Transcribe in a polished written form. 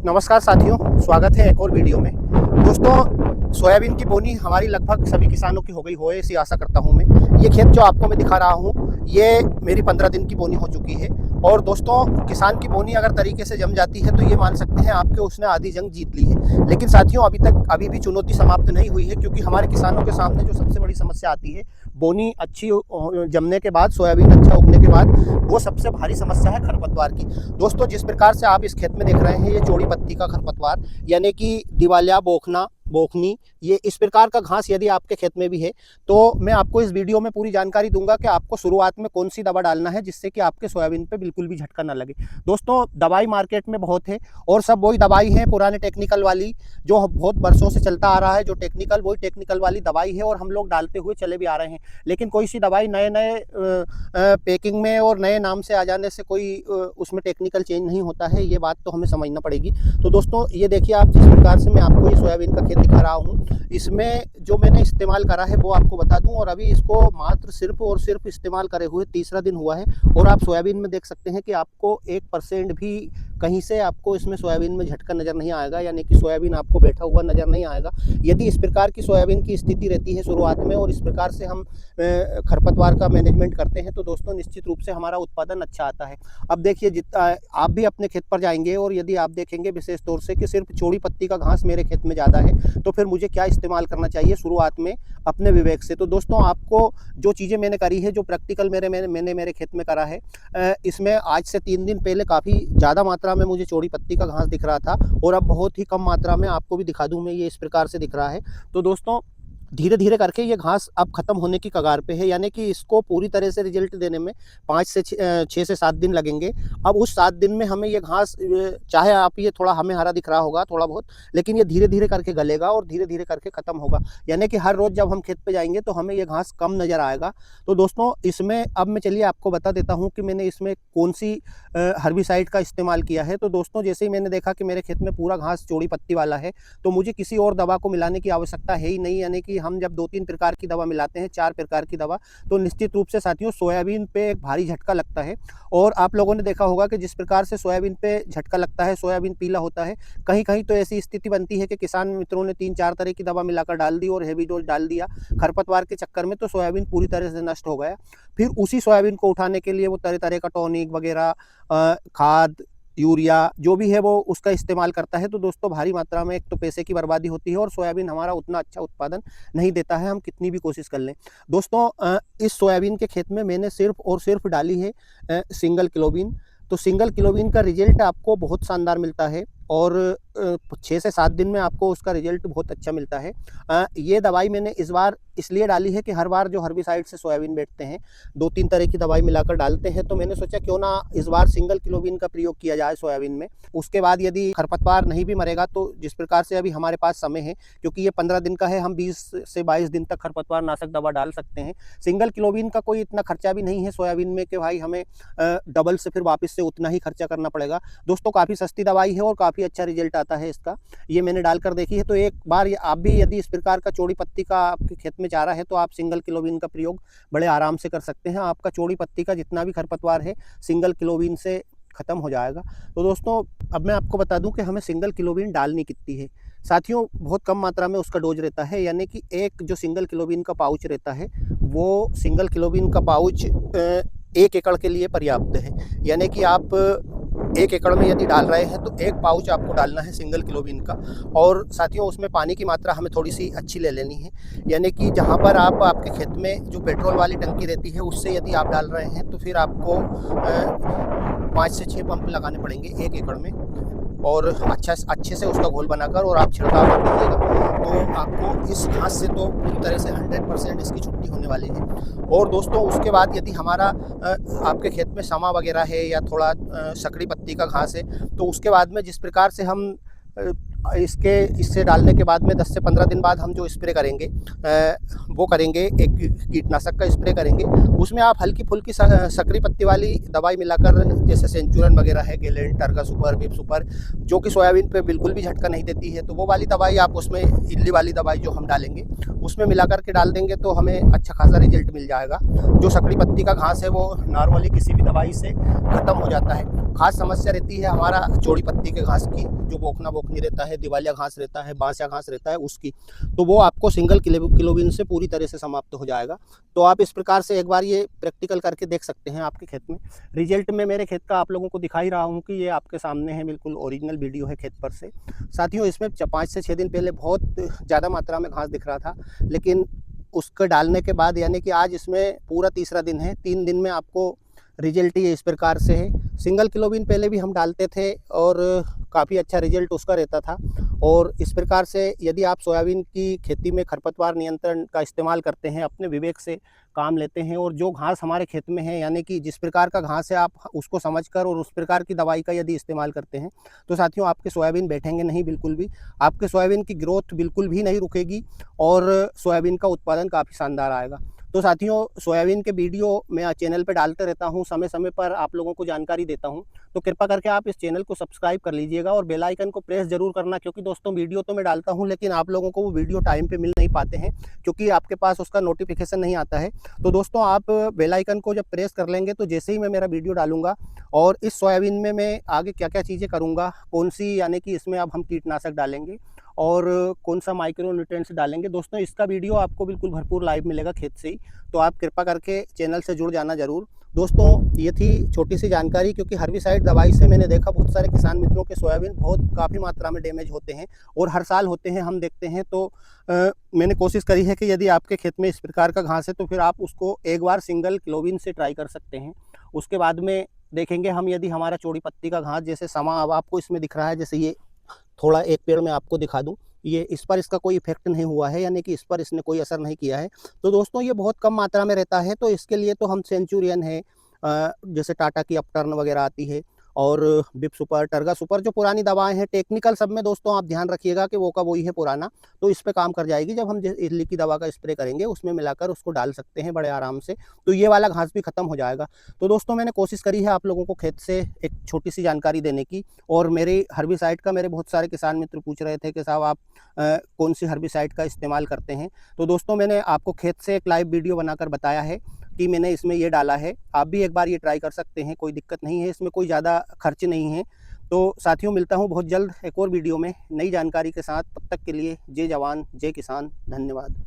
नमस्कार साथियों, स्वागत है एक और वीडियो में। दोस्तों, सोयाबीन की बोनी हमारी लगभग सभी किसानों की हो गई हो, ऐसी आशा करता हूं मैं। ये खेत जो आपको मैं दिखा रहा हूं, ये मेरी 15 दिन की बोनी हो चुकी है। और दोस्तों, किसान की बोनी अगर तरीके से जम जाती है तो ये मान सकते हैं आपके उसने आधी जंग जीत ली है। लेकिन साथियों, अभी भी चुनौती समाप्त नहीं हुई है, क्योंकि हमारे किसानों के सामने जो सबसे बड़ी समस्या आती है, बोनी अच्छी जमने के बाद, सोयाबीन अच्छा उगने के बाद, वो सबसे भारी समस्या है खरपतवार की। दोस्तों, जिस प्रकार से आप इस खेत में देख रहे हैं, ये चौड़ी पत्ती का खरपतवार यानी कि दिवालिया बोखनी, ये इस प्रकार का घास यदि आपके खेत में भी है तो मैं आपको इस वीडियो में पूरी जानकारी दूंगा कि आपको शुरुआत में कौन सी दवा डालना है, जिससे कि आपके सोयाबीन पे बिल्कुल भी झटका ना लगे। दोस्तों, दवाई मार्केट में बहुत है और सब वही दवाई है, पुराने टेक्निकल वाली, जो बहुत वर्षों से चलता आ रहा है। जो टेक्निकल, वही टेक्निकल वाली दवाई है और हम लोग डालते हुए चले भी आ रहे हैं। लेकिन कोई सी दवाई नए नए पैकिंग में और नए नाम से आ जाने से कोई उसमें टेक्निकल चेंज नहीं होता है, ये बात तो हमें समझना पड़ेगी। तो दोस्तों, ये देखिए आप, जिस प्रकार से मैं आपको ये सोयाबीन का खेत दिखा रहा हूँ, इसमें जो मैंने इस्तेमाल करा है वो आपको बता दूं। और अभी इसको मात्र सिर्फ और सिर्फ इस्तेमाल करे हुए तीसरा दिन हुआ है और आप सोयाबीन में देख सकते हैं कि आपको 1% भी कहीं से आपको इसमें सोयाबीन में झटका नज़र नहीं आएगा, यानी कि सोयाबीन आपको बैठा हुआ नज़र नहीं आएगा। यदि इस प्रकार की सोयाबीन की स्थिति रहती है शुरुआत में और इस प्रकार से हम खरपतवार का मैनेजमेंट करते हैं तो दोस्तों, निश्चित रूप से हमारा उत्पादन अच्छा आता है। अब देखिए, आप भी अपने खेत पर जाएंगे और यदि आप देखेंगे विशेष तौर से कि सिर्फ चौड़ी पत्ती का घास मेरे खेत में ज़्यादा है, तो फिर मुझे क्या इस्तेमाल करना चाहिए शुरुआत में अपने विवेक से। तो दोस्तों, आपको जो चीज़ें मैंने करी है, जो प्रैक्टिकल मैंने मेरे खेत में करा है, इसमें आज से 3 दिन पहले काफ़ी ज़्यादा मात्रा में मुझे चौड़ी पत्ती का घास दिख रहा था और अब बहुत ही कम मात्रा में, आपको भी दिखा दूं मैं, ये इस प्रकार से दिख रहा है। तो दोस्तों, धीरे धीरे करके ये घास अब खत्म होने की कगार पे है, यानी कि इसको पूरी तरह से रिजल्ट देने में 6 से 7 दिन लगेंगे। अब उस 7 दिन में हमें ये घास, चाहे आप ये थोड़ा हमें हरा दिख रहा होगा थोड़ा बहुत, लेकिन ये धीरे धीरे करके गलेगा और धीरे धीरे करके ख़त्म होगा। यानी कि हर रोज़ जब हम खेत पे जाएंगे तो हमें ये घास कम नज़र आएगा। तो दोस्तों, इसमें अब मैं चलिए आपको बता देता हूँ कि मैंने इसमें कौन सी हर्बिसाइड का इस्तेमाल किया है। तो दोस्तों, जैसे ही मैंने देखा कि मेरे खेत में पूरा घास चौड़ी पत्ती वाला है, तो मुझे किसी और दवा को मिलाने की आवश्यकता है ही नहीं। यानी कि हम जब 2-3 प्रकार की दवा मिलाते हैं, 4 प्रकार की दवा, तो निश्चित रूप से साथियों, सोयाबीन पे एक भारी झटका लगता है। और आप लोगों ने देखा होगा कि जिस प्रकार से सोयाबीन पे झटका लगता है, सोयाबीन पीला होता है, कहीं कहीं तो ऐसी स्थिति बनती है कि किसान मित्रों ने 3-4 तरह की दवा मिलाकर डाल दी और हेवी डोज डाल दिया खरपतवार के चक्कर में, तो सोयाबीन पूरी तरह से नष्ट हो गया। फिर उसी सोयाबीन को उठाने के लिए वो तरह तरह का टॉनिक वगैरह, खाद, यूरिया जो भी है वो उसका इस्तेमाल करता है। तो दोस्तों, भारी मात्रा में एक तो पैसे की बर्बादी होती है और सोयाबीन हमारा उतना अच्छा उत्पादन नहीं देता है, हम कितनी भी कोशिश कर लें। दोस्तों, इस सोयाबीन के खेत में मैंने सिर्फ और सिर्फ डाली है सिंगल क्लोबिन। तो सिंगल क्लोबिन का रिजल्ट आपको बहुत शानदार मिलता है और 6 से 7 दिन में आपको उसका रिजल्ट बहुत अच्छा मिलता है। ये दवाई मैंने इस बार इसलिए डाली है कि हर बार जो हर्बिसाइड से सोयाबीन बैठते हैं, 2-3 तरह की दवाई मिलाकर डालते हैं, तो मैंने सोचा क्यों ना इस बार सिंगल क्लोबिन का प्रयोग किया जाए सोयाबीन में। उसके बाद यदि खरपतवार नहीं भी मरेगा तो जिस प्रकार से अभी हमारे पास समय है, क्योंकि ये 15 दिन का है, हम 20 से 22 दिन तक खरपतवार नाशक दवा डाल सकते हैं। सिंगल क्लोबिन का कोई इतना खर्चा भी नहीं है सोयाबीन में कि भाई हमें डबल से फिर वापस से उतना ही खर्चा करना पड़ेगा। दोस्तों, काफ़ी सस्ती दवाई है और काफ़ी अच्छा रिजल्ट आता है इसका। ये मैंने डालकर देखी है। तो एक बार आप भी यदि इस प्रकार का चौड़ी पत्ती का आपके खेत में चारा है तो आप सिंगल क्लोबिन का प्रयोग बड़े आराम से कर सकते हैं। आपका चौड़ी पत्ती का जितना भी खरपतवार है सिंगल क्लोबिन से ख़त्म हो जाएगा। तो दोस्तों, अब मैं आपको बता दूं कि हमें सिंगल क्लोबिन डालनी कितनी है। साथियों, बहुत कम मात्रा में उसका डोज रहता है, यानी कि एक जो सिंगल क्लोबिन का पाउच रहता है, वो सिंगल क्लोबिन का पाउच 1 एकड़ के लिए पर्याप्त है। यानी कि आप 1 एकड़ में यदि डाल रहे हैं तो 1 पाउच आपको डालना है सिंगल क्लोबिन का। और साथियों, उसमें पानी की मात्रा हमें थोड़ी सी अच्छी ले लेनी है। यानी कि जहाँ पर आप आपके खेत में जो पेट्रोल वाली टंकी रहती है उससे यदि आप डाल रहे हैं तो फिर आपको 5 से 6 पंप लगाने पड़ेंगे 1 एकड़ में, और अच्छे से उसका घोल बनाकर और आप छिड़काव कर दीजिएगा। तो आपको इस घास से तो पूरी तरह से 100% इसकी छुट्टी होने वाली है। और दोस्तों, उसके बाद यदि हमारा आपके खेत में समा वगैरह है या थोड़ा सकड़ी पत्ती का घास है, तो उसके बाद में जिस प्रकार से हम इससे डालने के बाद में 10 से 15 दिन बाद हम जो स्प्रे करेंगे, वो करेंगे, एक कीटनाशक का स्प्रे करेंगे। उसमें आप हल्की फुल्की सकरी पत्ती वाली दवाई मिलाकर, जैसे सेंचुरन वगैरह है, गेलेन, टर्गा सुपर, बिप सुपर, जो कि सोयाबीन पे बिल्कुल भी झटका नहीं देती है, तो वो वाली दवाई आप उसमें, इल्ली वाली दवाई जो हम डालेंगे उसमें मिला करके डाल देंगे तो हमें अच्छा खासा रिजल्ट मिल जाएगा। जो सकड़ी पत्ती का घास है वो नॉर्मली किसी भी दवाई से ख़त्म हो जाता है। खास समस्या रहती है हमारा चौड़ी पत्ती के घास की, जो बोखना बोखनी रहता है, दिवालिया घास रहता है, बांसिया घास रहता है उसकी, तो वो आपको सिंगल क्लोबिन से पूरी तरह से समाप्त हो जाएगा। तो आप इस प्रकार से एक बार ये प्रैक्टिकल करके देख सकते हैं आपके खेत में। रिजल्ट में मेरे खेत का आप लोगों को दिखा ही रहा हूँ कि ये आपके सामने है, बिल्कुल ओरिजिनल वीडियो है खेत पर से। साथियों, इसमें 5 से 6 दिन पहले बहुत ज़्यादा मात्रा में घास दिख रहा था, लेकिन उसको डालने के बाद यानी कि आज इसमें पूरा तीसरा दिन है, 3 दिन में आपको रिजल्ट ये इस प्रकार से है। सिंगल क्लोबिन पहले भी हम डालते थे और काफ़ी अच्छा रिजल्ट उसका रहता था। और इस प्रकार से यदि आप सोयाबीन की खेती में खरपतवार नियंत्रण का इस्तेमाल करते हैं, अपने विवेक से काम लेते हैं और जो घास हमारे खेत में है यानी कि जिस प्रकार का घास है आप उसको समझकर और उस प्रकार की दवाई का यदि इस्तेमाल करते हैं, तो साथियों आपके सोयाबीन बैठेंगे नहीं बिल्कुल भी। आपके सोयाबीन की ग्रोथ बिल्कुल भी नहीं रुकेगी और सोयाबीन का उत्पादन काफ़ी शानदार आएगा। तो साथियों, सोयाबीन के वीडियो मैं चैनल पे डालते रहता हूँ, समय समय पर आप लोगों को जानकारी देता हूँ, तो कृपा करके आप इस चैनल को सब्सक्राइब कर लीजिएगा और बेल आइकन को प्रेस जरूर करना, क्योंकि दोस्तों वीडियो तो मैं डालता हूँ लेकिन आप लोगों को वो वीडियो टाइम पे मिल नहीं पाते हैं, क्योंकि आपके पास उसका नोटिफिकेशन नहीं आता है। तो दोस्तों, आप बेल आइकन को जब प्रेस कर लेंगे तो जैसे ही मैं मेरा वीडियो डालूंगा और इस सोयाबीन में मैं आगे क्या क्या चीज़ें करूँगा, कौन सी यानी कि इसमें अब हम कीटनाशक डालेंगे और कौन सा माइक्रो न्यूट्रिएंट्स डालेंगे, दोस्तों इसका वीडियो आपको बिल्कुल भरपूर लाइव मिलेगा खेत से ही। तो आप कृपा करके चैनल से जुड़ जाना ज़रूर। दोस्तों, ये थी छोटी सी जानकारी, क्योंकि हर्बिसाइड दवाई से मैंने देखा बहुत सारे किसान मित्रों के सोयाबीन बहुत काफ़ी मात्रा में डैमेज होते हैं और हर साल होते हैं, हम देखते हैं। तो मैंने कोशिश करी है कि यदि आपके खेत में इस प्रकार का घास है तो फिर आप उसको एक बार सिंगल क्लोबिन से ट्राई कर सकते हैं। उसके बाद में देखेंगे हम यदि हमारा चौड़ी पत्ती का घास जैसे समा अब आपको इसमें दिख रहा है, जैसे ये थोड़ा एक पेड़ में आपको दिखा दूं, ये इस पर इसका कोई इफेक्ट नहीं हुआ है, यानी कि इस पर इसने कोई असर नहीं किया है। तो दोस्तों, ये बहुत कम मात्रा में रहता है, तो इसके लिए तो हम सेंचुरियन है, जैसे टाटा की अपटर्न वगैरह आती है और बिप सुपर, टर्गा सुपर, जो पुरानी दवाएं हैं टेक्निकल सब में दोस्तों आप ध्यान रखिएगा कि वो का वही है पुराना, तो इस पे काम कर जाएगी। जब हम इल्ली की दवा का स्प्रे करेंगे उसमें मिलाकर उसको डाल सकते हैं बड़े आराम से, तो ये वाला घास भी खत्म हो जाएगा। तो दोस्तों, मैंने कोशिश करी है आप लोगों को खेत से एक छोटी सी जानकारी देने की। और मेरे हर्बिसाइड का मेरे बहुत सारे किसान मित्र पूछ रहे थे कि साहब आप कौन सी हर्बिसाइड का इस्तेमाल करते हैं, तो दोस्तों मैंने आपको खेत से एक लाइव वीडियो बनाकर बताया है कि मैंने इसमें ये डाला है। आप भी एक बार ये ट्राई कर सकते हैं, कोई दिक्कत नहीं है, इसमें कोई ज़्यादा खर्च नहीं है। तो साथियों, मिलता हूँ बहुत जल्द एक और वीडियो में नई जानकारी के साथ। तब तक के लिए जय जवान जय किसान, धन्यवाद।